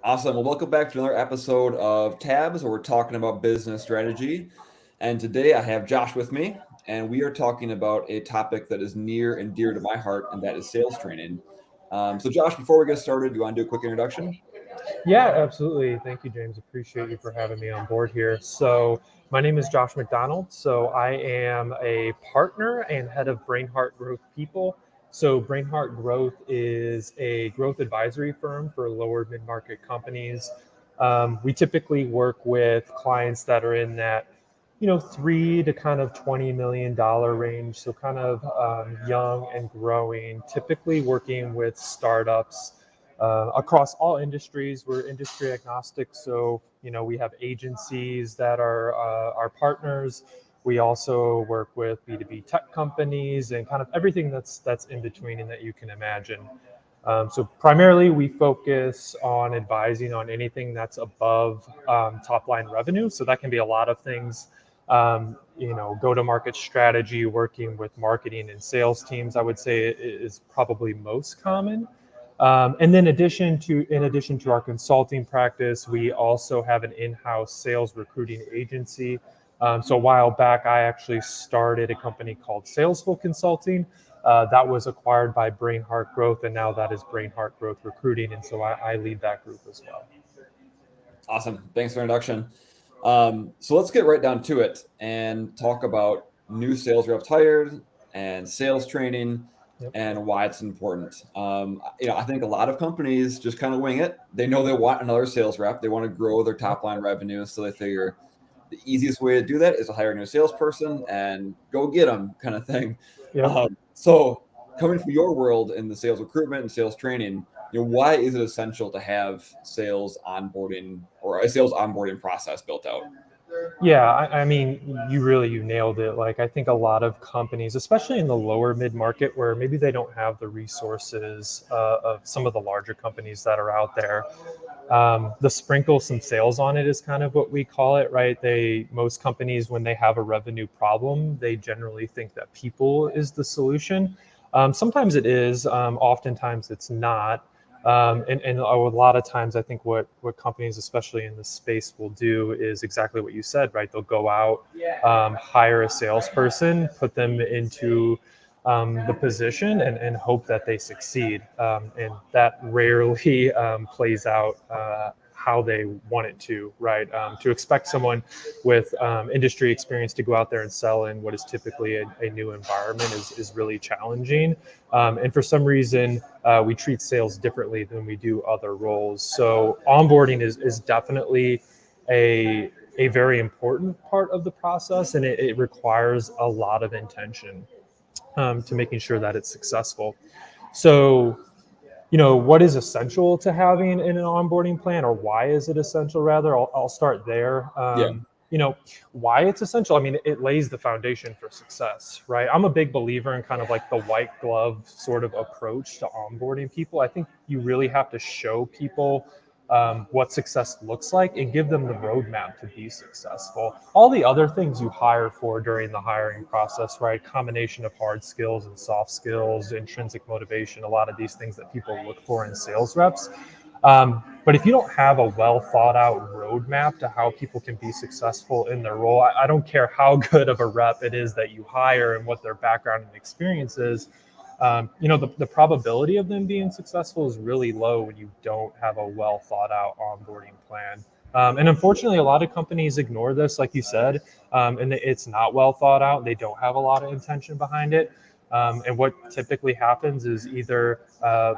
Awesome. Well, welcome back to another episode of Tabs, where we're talking about business strategy. And today I have Josh with me, and we are talking about a topic that is near and dear to my heart, and that is sales training. So, Josh, before we get started, do you want to do a quick introduction? Yeah, absolutely. Thank you, James. Appreciate you for having me on board here. So, my name is Josh McDonald. So, I am a partner and head of Brainheart Growth People. So, Brainheart Growth is a growth advisory firm for lower mid market companies. We typically work with clients that are in that, 3 to kind of $20 million range. So, kind of young and growing, typically working with startups across all industries. We're industry agnostic, so we have agencies that are our partners. We also work with B2B tech companies and kind of everything that's in between and that you can imagine. So primarily, we focus on advising on anything that's above top line revenue. So that can be a lot of things. Go to market strategy, working with marketing and sales teams, I would say is probably most common. And then in addition to our consulting practice, we also have an in-house sales recruiting agency. So a while back, I actually started a company called Salesful Consulting. That was acquired by Brainheart Growth, and now that is Brainheart Growth Recruiting. And so I lead that group as well. Awesome. Thanks for the introduction. So, let's get right down to it and talk about new sales reps hired and sales training Yep. and why it's important. I think a lot of companies just kind of wing it. They know they want another sales rep. They want to grow their top line revenue. So they figure the easiest way to do that is to hire a new salesperson and go get them kind of thing. Yep. So coming from your world in the sales recruitment and sales training, why is it essential to have sales onboarding or a sales onboarding process built out? Yeah, I mean, you nailed it. Like, I think a lot of companies, especially in the lower mid market, where maybe they don't have the resources of some of the larger companies that are out there, the sprinkle some sales on it is kind of what we call it, right? Most companies, when they have a revenue problem, they generally think that people is the solution. Sometimes it is, oftentimes it's not. And a lot of times, I think what companies, especially in this space, will do is exactly what you said, right? They'll go out, hire a salesperson, put them into the position, and hope that they succeed. And that rarely plays out how they want it to, right? To expect someone with industry experience to go out there and sell in what is typically a new environment is really challenging. And for some reason, we treat sales differently than we do other roles. So onboarding is definitely a very important part of the process, and it requires a lot of intention to making sure that it's successful. So, what is essential to having in an onboarding plan, or why is it essential? Rather, I'll start there. Yeah. Why it's essential. I mean, it lays the foundation for success, right? I'm a big believer in kind of like the white glove sort of approach to onboarding people. I think you really have to show people what success looks like and give them the roadmap to be successful. All the other things you hire for during the hiring process, right? Combination of hard skills and soft skills, intrinsic motivation, a lot of these things that people look for in sales reps. But if you don't have a well thought out roadmap to how people can be successful in their role, I don't care how good of a rep it is that you hire and what their background and experience is. The probability of them being successful is really low when you don't have a well thought out onboarding plan. And unfortunately, a lot of companies ignore this, like you said, and it's not well thought out. They don't have a lot of intention behind it. And what typically happens is either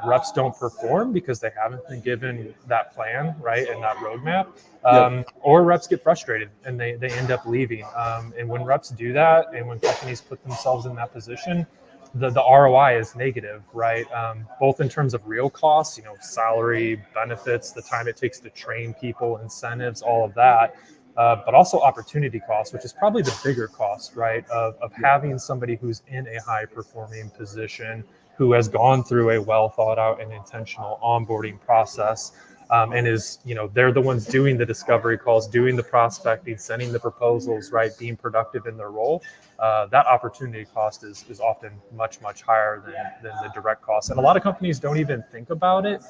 reps don't perform because they haven't been given that plan, right, and that roadmap, Yep. or reps get frustrated and they end up leaving. And when reps do that, and when companies put themselves in that position, the ROI is negative, right? Both in terms of real costs, salary, benefits, the time it takes to train people, incentives, all of that, but also opportunity costs, which is probably the bigger cost, right? Of having somebody who's in a high performing position, who has gone through a well thought out and intentional onboarding process, and is, they're the ones doing the discovery calls, doing the prospecting, sending the proposals, right, being productive in their role, that opportunity cost is often much, much higher than the direct cost. And a lot of companies don't even think about it,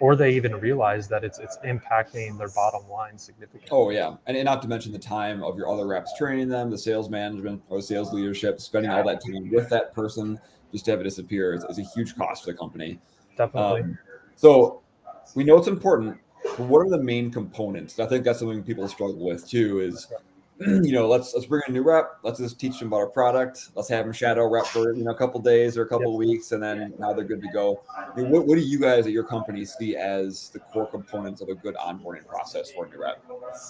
or they even realize that it's impacting their bottom line significantly. Oh yeah, and not to mention the time of your other reps training them, the sales management or sales leadership, spending all that time with that person just to have it disappear is a huge cost for the company. Definitely. So we know it's important, but what are the main components? I think that's something people struggle with too. Is let's bring in a new rep. Let's just teach them about our product. Let's have them shadow rep for a couple days or a couple weeks, and then now they're good to go. What do you guys at your company see as the core components of a good onboarding process for a new rep?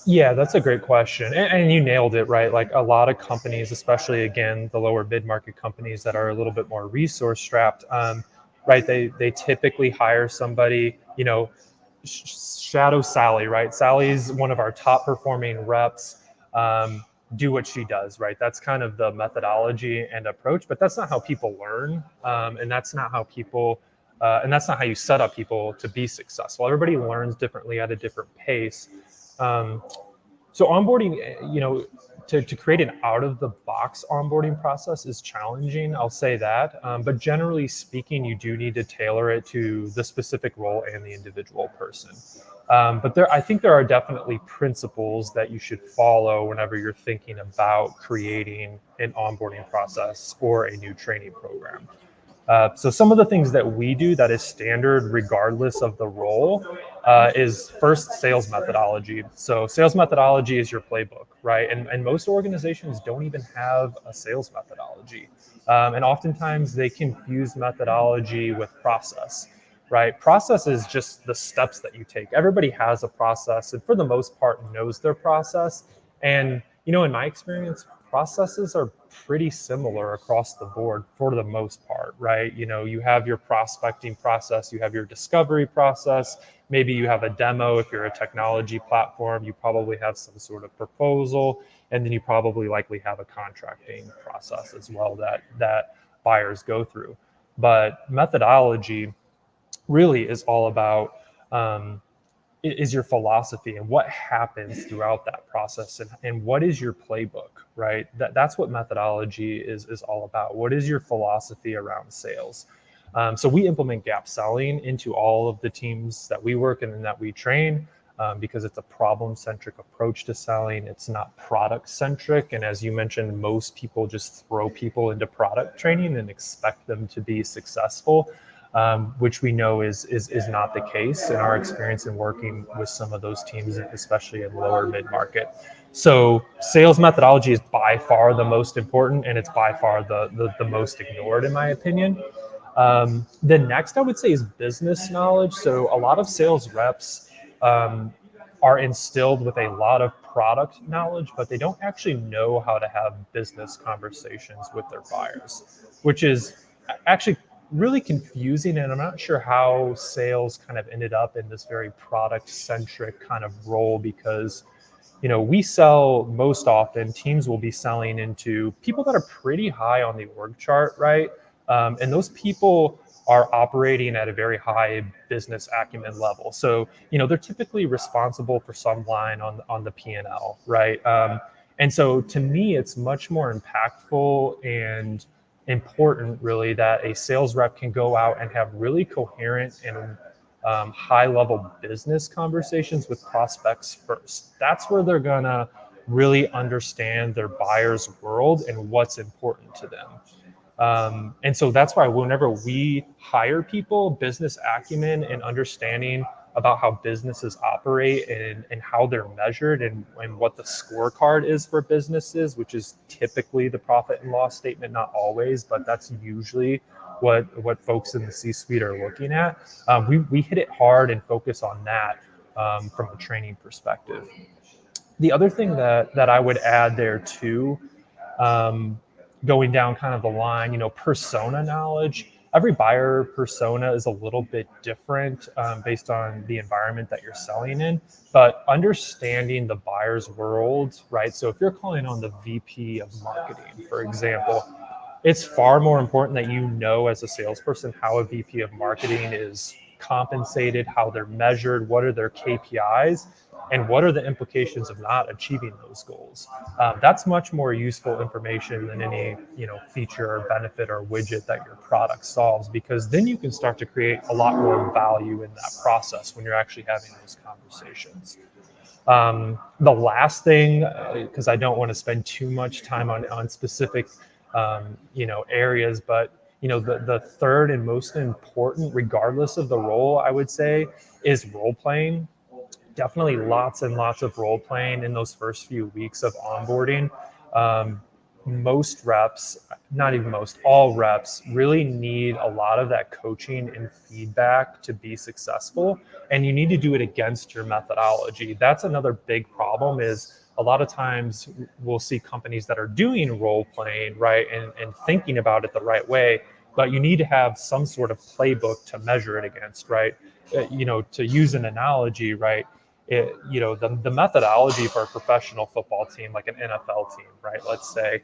Yeah, that's a great question. And you nailed it, right? Like a lot of companies, especially again, the lower mid-market companies that are a little bit more resource strapped, right? They typically hire somebody, shadow Sally, right? Sally's one of our top performing reps. Do what she does, right? That's kind of the methodology and approach, but that's not how people learn. And that's not how and that's not how you set up people to be successful. Everybody learns differently at a different pace. Um, so onboarding, to create an out of the box onboarding process is challenging. I'll say that. But generally speaking, you do need to tailor it to the specific role and the individual person. But I think there are definitely principles that you should follow whenever you're thinking about creating an onboarding process or a new training program. So some of the things that we do that is standard regardless of the role is first sales methodology. So sales methodology is your playbook, right? And most organizations don't even have a sales methodology. And oftentimes they confuse methodology with process, right? Process is just the steps that you take. Everybody has a process and for the most part knows their process. And, in my experience, processes are pretty similar across the board for the most part, right? You have your prospecting process, you have your discovery process, maybe you have a demo. If you're a technology platform, you probably have some sort of proposal, and then you probably likely have a contracting process as well that buyers go through. But methodology really is all about is your philosophy and what happens throughout that process, and what is your playbook, right? That's what methodology is all about. What is your philosophy around sales? So we implement gap selling into all of the teams that we work in and that we train, because it's a problem-centric approach to selling. It's not product-centric. And as you mentioned, most people just throw people into product training and expect them to be successful. Which we know is not the case in our experience in working with some of those teams, especially in lower mid-market. So sales methodology is by far the most important, and it's by far the most ignored, in my opinion. The next I would say is business knowledge. So a lot of sales reps are instilled with a lot of product knowledge, but they don't actually know how to have business conversations with their buyers, which is actually really confusing. And I'm not sure how sales kind of ended up in this very product centric kind of role, because we sell, most often teams will be selling into people that are pretty high on the org chart, right? And those people are operating at a very high business acumen level. So, they're typically responsible for some line on the P&L, right? And so to me, it's much more impactful and important really that a sales rep can go out and have really coherent and high level business conversations with prospects first. That's where they're gonna really understand their buyer's world and what's important to them. And so that's why whenever we hire people, business acumen and understanding about how businesses operate and how they're measured and what the scorecard is for businesses, which is typically the profit and loss statement, not always, but that's usually what folks in the C-suite are looking at. We hit it hard and focus on that from a training perspective. The other thing that I would add there too, going down kind of the line, persona knowledge. Every buyer persona is a little bit different based on the environment that you're selling in, but understanding the buyer's world, right? So if you're calling on the VP of marketing, for example, it's far more important that as a salesperson how a VP of marketing is compensated, how they're measured, what are their KPIs, and what are the implications of not achieving those goals. That's much more useful information than any feature or benefit or widget that your product solves, because then you can start to create a lot more value in that process when you're actually having those conversations. The last thing, because I don't want to spend too much time on specific areas, but the third and most important, regardless of the role, I would say, is role playing. Definitely lots and lots of role playing in those first few weeks of onboarding. Most reps, not even most, all reps really need a lot of that coaching and feedback to be successful. And you need to do it against your methodology. That's another big problem, is a lot of times we'll see companies that are doing role playing, right, and thinking about it the right way, but you need to have some sort of playbook to measure it against, right? To use an analogy, right? The methodology for a professional football team, like an NFL team, right? Let's say,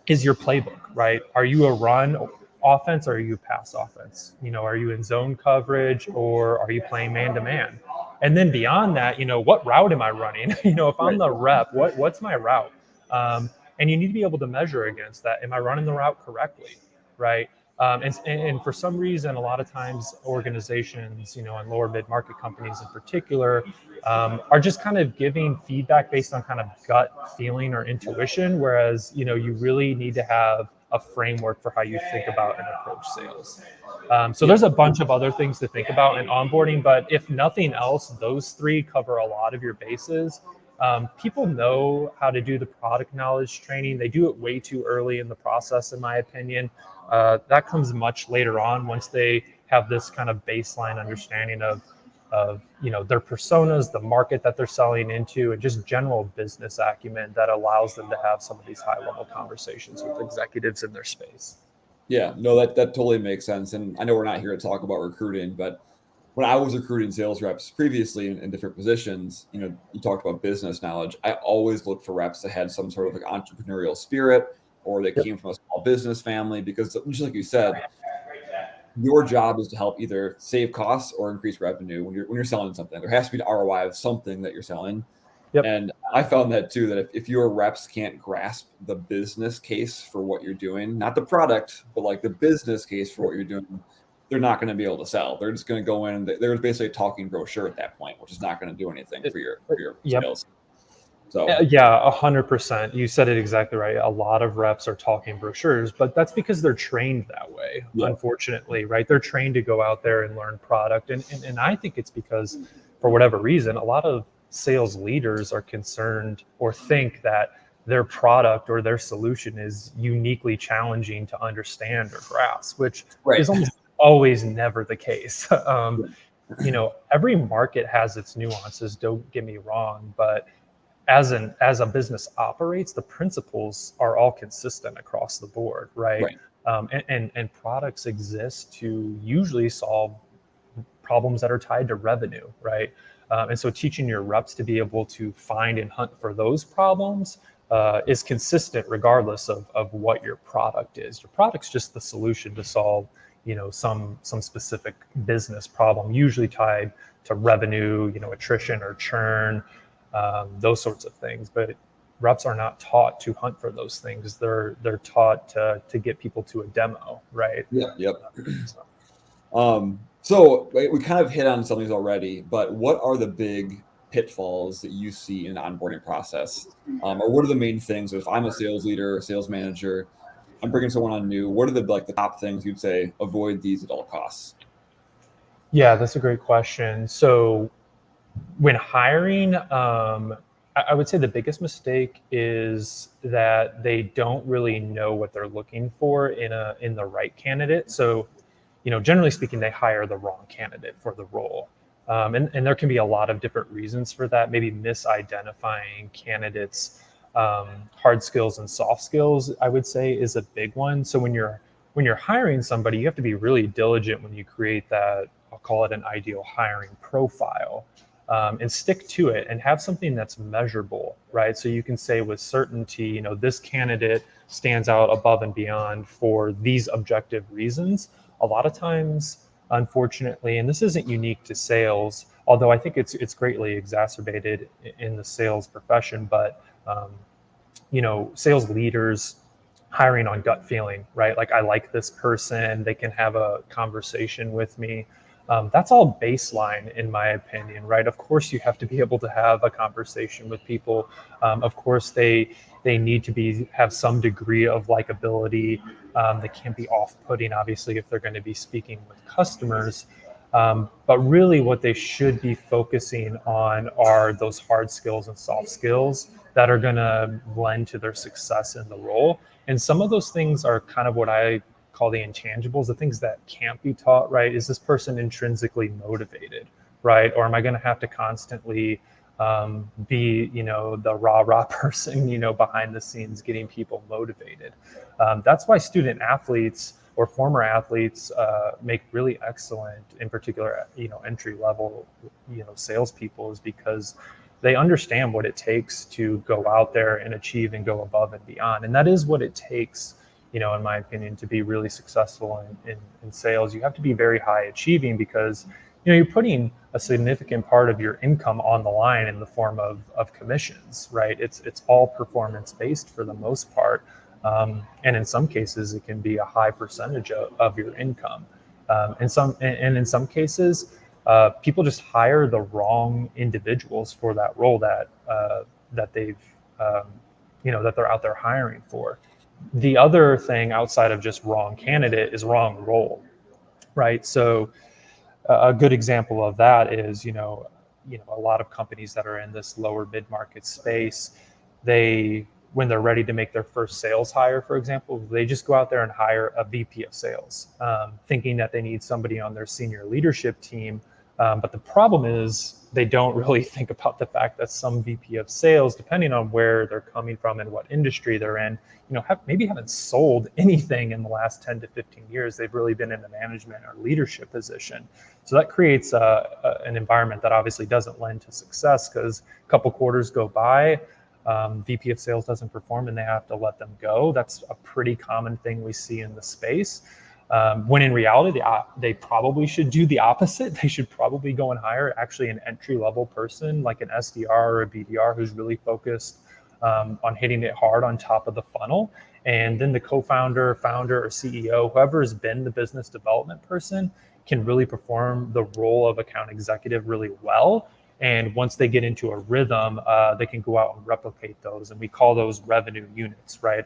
is your playbook, right? Are you a run offense or are you pass offense? Are you in zone coverage or are you playing man to man? And then beyond that, what route am I running? If I'm the rep, what's my route? And you need to be able to measure against that. Am I running the route correctly, right? And for some reason, a lot of times organizations, and lower mid-market companies in particular, are just kind of giving feedback based on kind of gut feeling or intuition, whereas, you really need to have a framework for how you think about and approach sales. So there's a bunch of other things to think about in onboarding, but if nothing else, those three cover a lot of your bases. People know how to do the product knowledge training. They do it way too early in the process, in my opinion. That comes much later on, once they have this kind of baseline understanding of their personas, the market that they're selling into, and just general business acumen that allows them to have some of these high level conversations with executives in their space. Yeah, no, that totally makes sense. And I know we're not here to talk about recruiting, but when I was recruiting sales reps previously in different positions, you talked about business knowledge. I always looked for reps that had some sort of like entrepreneurial spirit, or they came from a small business family, because just like you said, your job is to help either save costs or increase revenue when you're selling something. There has to be an ROI of something that you're selling. Yep. And I found that too, that if your reps can't grasp the business case for what you're doing, not the product, but like the business case for what you're doing, they're not going to be able to sell. They're just going to go in. They're basically a talking brochure at that point, which is not going to do anything for your sales. So yeah, 100%. You said it exactly right. A lot of reps are talking brochures, but that's because they're trained that way. Yeah. Unfortunately, right? They're trained to go out there and learn product, and I think it's because, for whatever reason, a lot of sales leaders are concerned or think that their product or their solution is uniquely challenging to understand or grasp, which is almost always never the case. Every market has its nuances, don't get me wrong, but as a business operates, the principles are all consistent across the board, right? And products exist to usually solve problems that are tied to revenue, right? And so teaching your reps to be able to find and hunt for those problems is consistent regardless of what your product is. Your product's just the solution to solve, some specific business problem, usually tied to revenue, attrition or churn, those sorts of things. But reps are not taught to hunt for those things. They're taught to get people to a demo, right? Yep. So we kind of hit on some of these already, but what are the big pitfalls that you see in the onboarding process? Or what are the main things? If I'm a sales leader, a sales manager, I'm bringing someone on new, what are the top things you'd say, avoid these at all costs? Yeah, that's a great question. So when hiring, I would say the biggest mistake is that they don't really know what they're looking for in the right candidate. So, generally speaking, they hire the wrong candidate for the role. And there can be a lot of different reasons for that. Maybe misidentifying candidates' hard skills and soft skills, I would say, is a big one. So when you're hiring somebody, you have to be really diligent when you create that, I'll call it an ideal hiring profile, and stick to it and have something that's measurable, right? So you can say with certainty, this candidate stands out above and beyond for these objective reasons. A lot of times, unfortunately, and this isn't unique to sales, although I think it's greatly exacerbated in the sales profession, but sales leaders hiring on gut feeling, right? Like, I like this person, they can have a conversation with me. That's all baseline, in my opinion, right? Of course, you have to be able to have a conversation with people. Of course, they need to have some degree of likability. They can't be off-putting, obviously, if they're going to be speaking with customers. But really, what they should be focusing on are those hard skills and soft skills that are going to lend to their success in the role. And some of those things are kind of what I call the intangibles, the things that can't be taught, right? Is this person intrinsically motivated, right? Or am I going to have to constantly be, the rah person, behind the scenes getting people motivated? That's why student athletes or former athletes make really excellent, in particular, entry level, salespeople, is because they understand what it takes to go out there and achieve and go above and beyond. And that is what it takes, in my opinion, to be really successful in sales. You have to be very high achieving because, you're putting a significant part of your income on the line in the form of commissions, right? It's all performance based for the most part. And in some cases, it can be a high percentage of your income. And in some cases, people just hire the wrong individuals for that role that they've that they're out there hiring for. The other thing outside of just wrong candidate is wrong role, right? So a good example of that is a lot of companies that are in this lower mid market space, they when they're ready to make their first sales hire, for example, they just go out there and hire a VP of sales, thinking that they need somebody on their senior leadership team. But the problem is they don't really think about the fact that some VP of sales, depending on where they're coming from and what industry they're in, maybe haven't sold anything in the last 10 to 15 years. They've really been in a management or leadership position. So that creates an environment that obviously doesn't lend to success, because a couple quarters go by, VP of sales doesn't perform and they have to let them go. That's a pretty common thing we see in the space. When in reality, they probably should do the opposite. They should probably go and hire actually an entry-level person like an SDR or a BDR who's really focused on hitting it hard on top of the funnel. And then the co-founder, founder, or CEO, whoever has been the business development person, can really perform the role of account executive really well. And once they get into a rhythm, they can go out and replicate those. And we call those revenue units, right?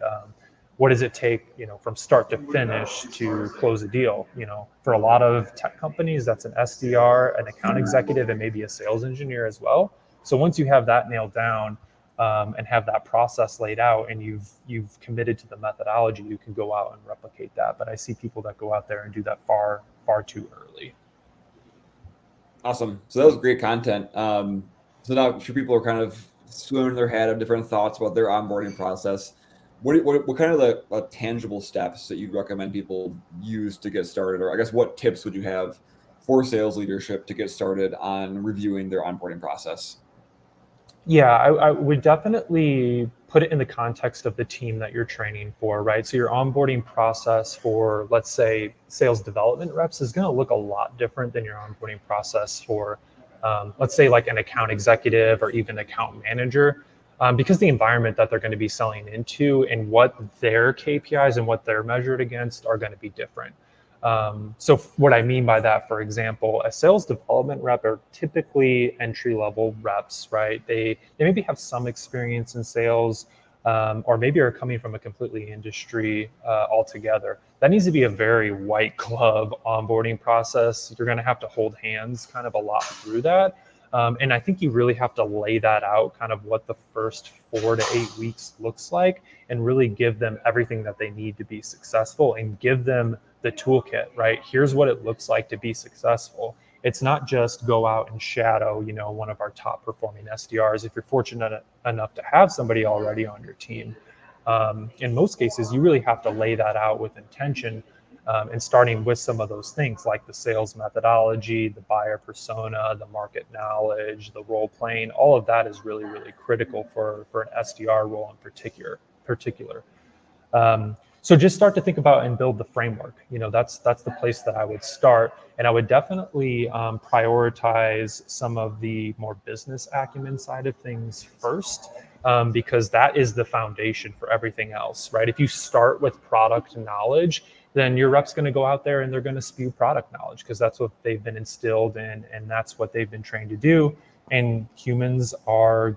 What does it take, from start to finish to close a deal? For a lot of tech companies, that's an SDR, an account executive, and maybe a sales engineer as well. So once you have that nailed down, and have that process laid out, and you've committed to the methodology, you can go out and replicate that. But I see people that go out there and do that far too early. Awesome. So that was great content. So now I'm sure people are kind of swimming in their head of different thoughts about their onboarding process. What kind of the tangible steps that you'd recommend people use to get started? Or I guess what tips would you have for sales leadership to get started on reviewing their onboarding process? Yeah, I would definitely put it in the context of the team that you're training for, right? So your onboarding process for, let's say, sales development reps is going to look a lot different than your onboarding process for, let's say, like an account executive or even account manager, because the environment that they're going to be selling into and what their KPIs and what they're measured against are going to be different. So what I mean by that, for example, a sales development rep are typically entry-level reps, right? They maybe have some experience in sales, or maybe are coming from a completely industry altogether. That needs to be a very white glove onboarding process. You're going to have to hold hands kind of a lot through that. And I think you really have to lay that out, kind of what the first 4 to 8 weeks looks like, and really give them everything that they need to be successful, and give them the toolkit, right? Here's what it looks like to be successful. It's not just go out and shadow, one of our top performing SDRs. If you're fortunate enough to have somebody already on your team, in most cases, you really have to lay that out with intention, and starting with some of those things like the sales methodology, the buyer persona, the market knowledge, the role playing. All of that is really, really critical for an SDR role in particular. So just start to think about and build the framework. That's the place that I would start, and I would definitely prioritize some of the more business acumen side of things first, because that is the foundation for everything else, right? If you start with product knowledge, then your rep's going to go out there and they're going to spew product knowledge because that's what they've been instilled in and that's what they've been trained to do. And humans are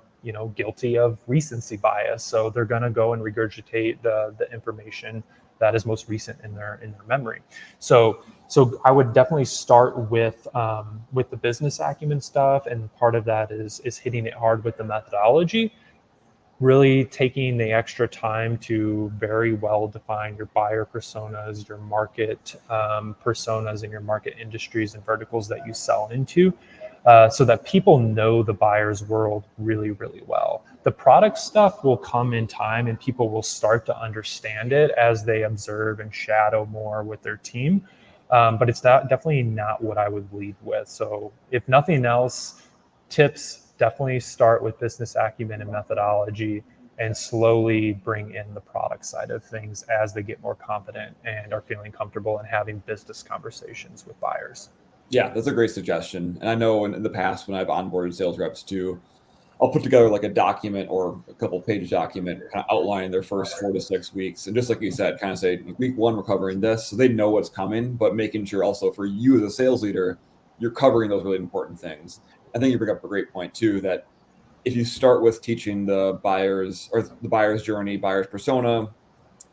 guilty of recency bias, so they're going to go and regurgitate the information that is most recent in their memory. So I would definitely start with the business acumen stuff, and part of that is hitting it hard with the methodology, really taking the extra time to very well define your buyer personas, your market personas, and your market industries and verticals that you sell into, so that people know the buyer's world really, really well. The product stuff will come in time and people will start to understand it as they observe and shadow more with their team. But it's definitely not what I would lead with. So if nothing else, tips, definitely start with business acumen and methodology and slowly bring in the product side of things as they get more confident and are feeling comfortable and having business conversations with buyers. Yeah, that's a great suggestion. And I know in the past when I've onboarded sales reps too, I'll put together like a document or a couple page document kind of outlining their first 4 to 6 weeks. And just like you said, kind of say week one, we're covering this. So they know what's coming, but making sure also for you as a sales leader, you're covering those really important things. I think you bring up a great point too, that if you start with teaching the buyers or the buyer's journey, buyer's persona,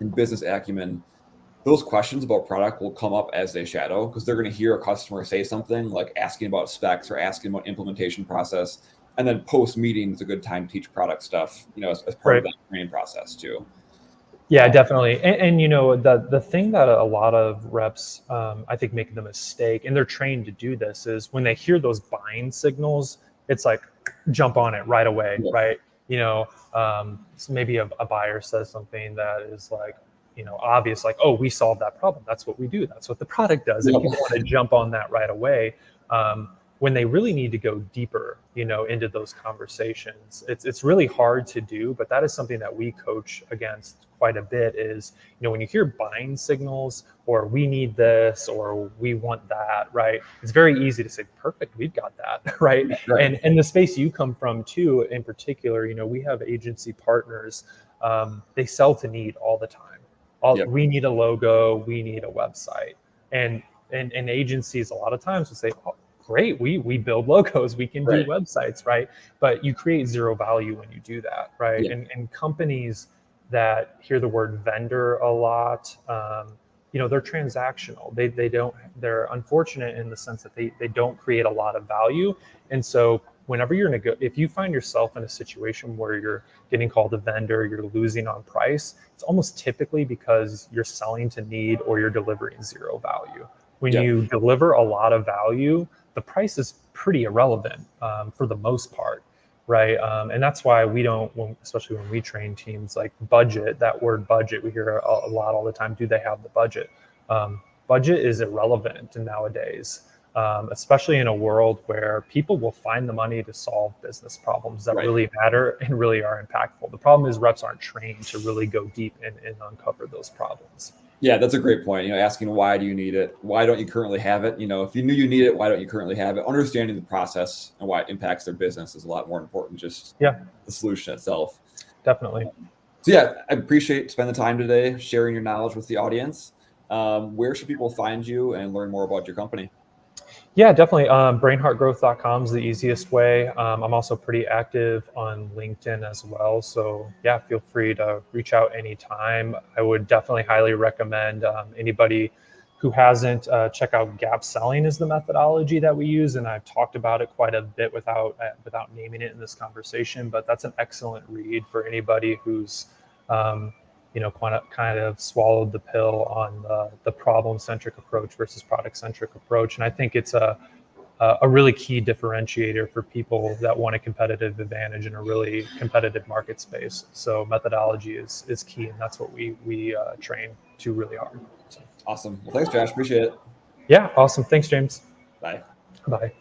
and business acumen, those questions about product will come up as they shadow because they're going to hear a customer say something like asking about specs or asking about implementation process. And then post meeting is a good time to teach product stuff, as part Right. of that training process too. Yeah, definitely. And the thing that a lot of reps, I think, make the mistake, and they're trained to do this, is when they hear those buying signals, it's like jump on it right away, Yeah. right? So maybe a buyer says something that is like, obvious, like, oh, we solved that problem. That's what we do. That's what the product does. And Yeah. people want to jump on that right away. When they really need to go deeper, into those conversations. It's really hard to do, but that is something that we coach against quite a bit is, when you hear buying signals or we need this or we want that, right? It's very easy to say, perfect, we've got that, right? Right. And the space you come from too, in particular, we have agency partners, they sell to need all the time. Yep. We need a logo, we need a website. And agencies a lot of times will say, oh, great, we build logos, we can do Right. websites, right? But you create zero value when you do that, right? Yeah. And companies that hear the word vendor a lot, they're transactional. They're unfortunate in the sense that they don't create a lot of value. And so whenever if you find yourself in a situation where you're getting called a vendor, you're losing on price, it's almost typically because you're selling to need or you're delivering zero value. When Yep. you deliver a lot of value, the price is pretty irrelevant, for the most part, right? And that's why we don't, especially when we train teams, like budget, that word budget, we hear a lot all the time. Do they have the budget? Budget is irrelevant nowadays, especially in a world where people will find the money to solve business problems that Right. really matter and really are impactful. The problem is reps aren't trained to really go deep and uncover those problems. Yeah, that's a great point. Asking why do you need it? Why don't you currently have it? If you knew you need it, why don't you currently have it? Understanding the process and why it impacts their business is a lot more important than just Yeah, the solution itself. definitely. So yeah, I appreciate spending the time today sharing your knowledge with the audience. Where should people find you and learn more about your company? Yeah, definitely. Brainheartgrowth.com is the easiest way. I'm also pretty active on LinkedIn as well. So yeah, feel free to reach out anytime. I would definitely highly recommend anybody who hasn't, check out gap selling is the methodology that we use. And I've talked about it quite a bit without naming it in this conversation, but that's an excellent read for anybody who's, kind of swallowed the pill on the problem-centric approach versus product-centric approach. And I think it's a really key differentiator for people that want a competitive advantage in a really competitive market space. So methodology is key, and that's what we train to really hard. So. Awesome. Well, thanks, Josh. Appreciate it. Yeah, awesome. Thanks, James. Bye. Bye.